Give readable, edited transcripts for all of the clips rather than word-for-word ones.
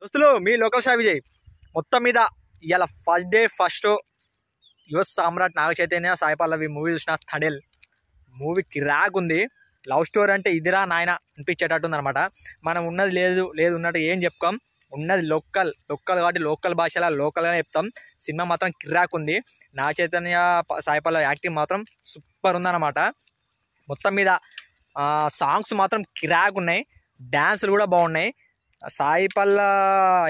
దోస్తులు మీ లోకల్ షా విజయ్ మొత్తం మీద ఇవాళ ఫస్ట్ డే ఫస్ట్ యువ సామ్రాట్ నాగ చైతన్య సాయి పల్లవి మూవీ చూసిన థండెల్ మూవీ కిరాక్ ఉంది. లవ్ స్టోరీ అంటే ఇదిరా నాయన అనిపించేటట్టుంది అనమాట. మనం ఉన్నది లేదు లేదు ఉన్నట్టు ఏం చెప్పుకోం, ఉన్నది లోకల్ కాబట్టి లోకల్ భాషలో లోకల్గానే చెప్తాం. సినిమా మాత్రం కిరాక్ ఉంది. నాగ చైతన్య సాయి పల్లవి యాక్టింగ్ మాత్రం సూపర్ ఉందన్నమాట. మొత్తం మీద సాంగ్స్ మాత్రం కిరాక్ ఉన్నాయి, డ్యాన్సులు కూడా బాగున్నాయి. సాయి పల్ల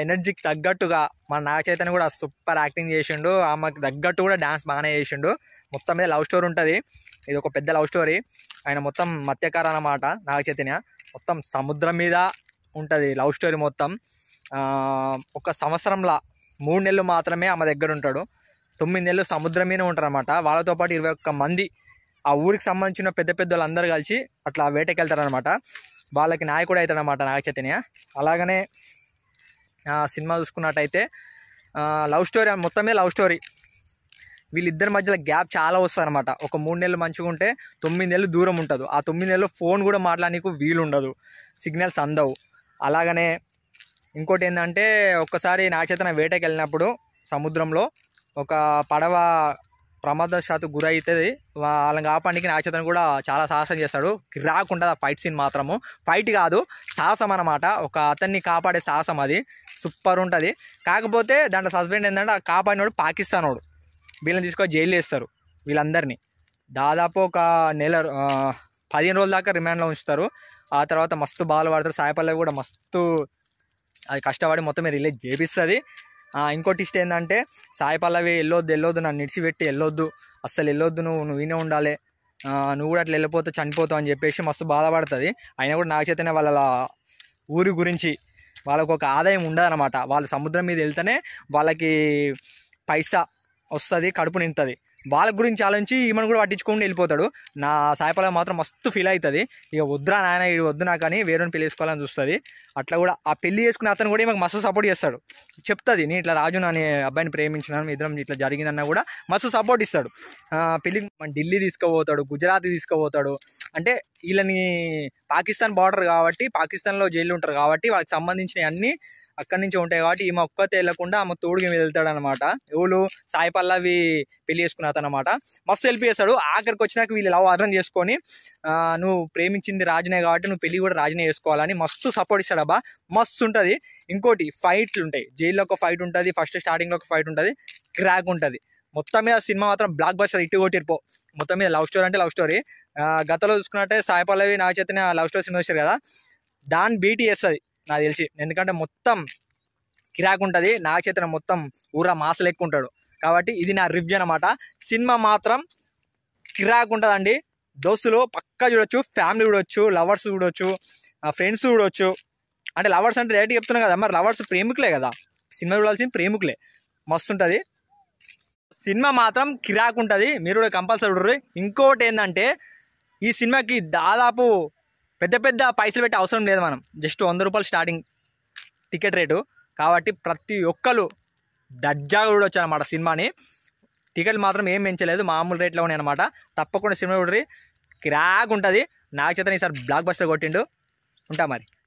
ఎనర్జీకి తగ్గట్టుగా మన నాగ చైతన్య కూడా సూపర్ యాక్టింగ్ చేసిండు, ఆమెకు తగ్గట్టు కూడా డ్యాన్స్ బాగానే చేసిండు. మొత్తం మీద లవ్ స్టోరీ ఉంటుంది. ఇది ఒక పెద్ద లవ్ స్టోరీ. ఆయన మొత్తం మత్స్యకార అన్నమాట. నాగ చైతన్య మొత్తం సముద్రం మీద ఉంటుంది లవ్ స్టోరీ మొత్తం. ఒక సంవత్సరంలో 3 నెలలు మాత్రమే ఆమె దగ్గర ఉంటాడు, 9 నెలలు సముద్రం మీదనే ఉంటారు అనమాట. వాళ్ళతో పాటు 21 మంది ఆ ఊరికి సంబంధించిన పెద్ద వాళ్ళందరూ కలిసి అట్లా వేటకి వెళ్తారనమాట. వాళ్ళకి నాయకుడు అవుతాడనమాట నాగ చైతన్య. అలాగనే సినిమా చూసుకున్నట్టయితే లవ్ స్టోరీ మొత్తం మీద లవ్ స్టోరీ. వీళ్ళిద్దరి మధ్యలో గ్యాప్ చాలా వస్తుంది అనమాట. ఒక 3 నెలలు మంచిగా ఉంటే 9 నెలలు దూరం ఉంటుంది. ఆ 9 నెలలు ఫోన్ కూడా మాట్లాడనీకు వీలుండదు, సిగ్నల్స్ అందవు. అలాగనే ఇంకోటి ఏంటంటే, ఒక్కసారి నాగ చైతన్య వేటకి వెళ్ళినప్పుడు సముద్రంలో ఒక పడవ ప్రమాదశాత్తు గురి అవుతుంది. వాళ్ళని కాపాడానికి నాగ చైతన్య కూడా చాలా సాహసం చేస్తాడు. కిరాక్ ఉంటుంది ఆ ఫైట్ సీన్ మాత్రము. ఫైట్ కాదు, సాహసం అన్నమాట. ఒక అతన్ని కాపాడే సాహసం, అది సూపర్ ఉంటుంది. కాకపోతే దాంట్లో సస్పెండ్ ఏంటంటే, ఆ కాపాడినోడు పాకిస్తాన్ వాడు. వీళ్ళని తీసుకొని జైలు వేస్తారు. వీళ్ళందరినీ దాదాపు ఒక నెల 15 రోజుల దాకా రిమాండ్లో ఉంచుతారు. ఆ తర్వాత మస్తు బాగా పడతారు. సాయి పల్లవి కూడా మస్తు అది కష్టపడి మొత్తం రిలీజ్ చేపిస్తుంది. ఇంకోటి ఇష్టం ఏంటంటే, సాయి పల్లవి వెళ్ళొద్దు నన్ను నిడిచిపెట్టి వెళ్ళొద్దు, అస్సలు వెళ్ళొద్దు, నువ్వు వినే ఉండాలి, నువ్వు కూడా అట్లా వెళ్ళిపోతావు చనిపోతావు అని చెప్పేసి మస్తు బాధపడుతుంది. అయినా కూడా నాగ చైతన్య వాళ్ళ ఊరి గురించి వాళ్ళకు ఒక ఆదాయం ఉండదన్నమాట. వాళ్ళు సముద్రం మీద వెళ్తేనే వాళ్ళకి పైసా వస్తుంది, కడుపు నిండుతుంది. వాళ్ళ గురించి ఆలోచించి ఈమెను కూడా పట్టించుకొని వెళ్ళిపోతాడు. నా సాయి పల్లవి మాత్రం మస్తు ఫీల్ అవుతుంది. ఇక వద్దురా నాయన, ఇది వద్దు నాకు అని వేరే పెళ్లి చేసుకోవాలని చూస్తుంది. అట్లా కూడా ఆ పెళ్లి చేసుకునే అతను కూడా ఈమెకు మస్తు సపోర్ట్ చేస్తాడు. చెప్తుంది, నేను ఇట్లా రాజు అనే అబ్బాయిని ప్రేమించినాను, ఇద్దరం ఇట్లా జరిగిందన్నా కూడా మస్తు సపోర్ట్ ఇస్తాడు. పెళ్లికి మన ఢిల్లీ తీసుకుపోతాడు, గుజరాత్ తీసుకుపోతాడు. అంటే వీళ్ళని పాకిస్తాన్ బార్డర్ కాబట్టి, పాకిస్తాన్లో జైలు ఉంటారు కాబట్టి వాళ్ళకి సంబంధించిన అన్నీ అక్కడి నుంచి ఉంటాయి కాబట్టి ఈమె ఒక్కతే వెళ్ళకుండా ఆమె తోడుగా వెళ్తాడు అనమాట. ఎవరు సాయి పల్లవి పెళ్లి చేసుకున్న అతను అనమాట. మస్తు హెల్ప్ చేస్తాడు. ఆఖరికి వచ్చినాక వీళ్ళు లవ్ అర్థం చేసుకొని, నువ్వు ప్రేమించింది రాజునే కాబట్టి నువ్వు పెళ్లి కూడా రాజునే చేసుకోవాలని మస్తు సపోర్ట్ ఇస్తాడు. అబ్బా మస్తు ఉంటుంది. ఇంకోటి ఫైట్లు ఉంటాయి. జైల్లో ఒక ఫైట్ ఉంటుంది, ఫస్ట్ స్టార్టింగ్లో ఒక ఫైట్ ఉంటుంది, క్రాక్ ఉంటుంది. మొత్తం మీద సినిమా మాత్రం బ్లాక్ బస్టర్, ఇటు కొట్టిరిపో. మొత్తం మీద లవ్ స్టోరీ అంటే లవ్ స్టోరీ. గతంలో చూసుకున్నట్టే Sai Pallavi Naga Chaitanya love story cinema వచ్చారు కదా, దాన్ని బీటీ చేస్తుంది నాకు తెలిసి. ఎందుకంటే మొత్తం కిరాక్ ఉంటుంది. నాగ చైతన్య మొత్తం ఊరా మాసలు ఎక్కువ ఉంటాడు కాబట్టి ఇది నా రివ్యూ అనమాట. సినిమా మాత్రం కిరాక్ ఉంటుందండి. దోస్తులు పక్కా చూడొచ్చు, ఫ్యామిలీ చూడొచ్చు, లవర్స్ చూడొచ్చు, ఫ్రెండ్స్ చూడొచ్చు. అంటే లవర్స్ అంటే డైరెక్ట్ చెప్తున్నా కదా, మరి లవర్స్ ప్రేమికులే కదా, సినిమా చూడాల్సింది ప్రేమికులే. మస్తు ఉంటుంది సినిమా మాత్రం, కిరాక్ ఉంటుంది. మీరు కూడా కంపల్సరీ చూడరు. ఇంకోటి ఏంటంటే, ఈ సినిమాకి దాదాపు పెద్ద పైసలు పెట్టే అవసరం లేదు. మనం జస్ట్ 100 రూపాయలు స్టార్టింగ్ టికెట్ రేటు కాబట్టి ప్రతి ఒక్కరు దర్జాగా చూడొచ్చు అనమాట సినిమాని. టికెట్లు మాత్రం ఏం పెంచలేదు, మామూలు రేట్లో ఉన్నాయి అనమాట. తప్పకుండా సినిమా చూడరి, కిరాక్ ఉంటుంది. నాగ చైతన్య ఈసారి బ్లాక్ బస్టర్ కొట్టిండు. ఉంటా మరి.